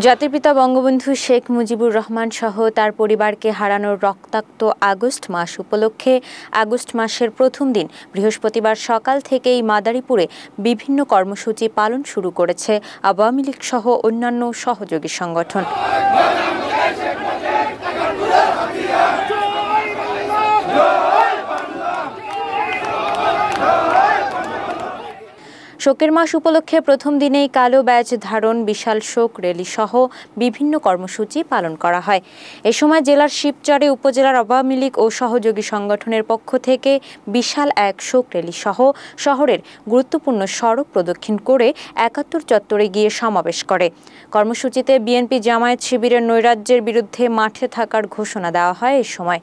জাতির পিতা বঙ্গবন্ধু শেখ মুজিবুর রহমান সহ তার পরিবারকে হারানোর রক্তাক্ত আগস্ট মাস উপলক্ষে আগস্ট মাসের প্রথম দিন বৃহস্পতিবার সকাল থেকেই মাদারীপুরে বিভিন্ন কর্মসূচি পালন শুরু করেছে আওয়ামী লীগ সহ অন্যান্য সহযোগী সংগঠন। শোকের মাস উপলক্ষে প্রথম দিনেই কালো ব্যাজ ধারণ, বিশাল শোক র্যালি সহ বিভিন্ন কর্মসূচি পালন করা হয়। এ সময় জেলার শিবচরে উপজেলার আওয়ামী লীগ ও সহযোগী সংগঠনের পক্ষ থেকে বিশাল এক শোক র্যালি সহ শহরের গুরুত্বপূর্ণ সড়ক প্রদক্ষিণ করে ৭১ চত্বরে গিয়ে সমাবেশ করে। কর্মসূচিতে বিএনপি জামায়াত শিবিরের নৈরাজ্যের বিরুদ্ধে মাঠে থাকার ঘোষণা দেওয়া হয়। এ সময়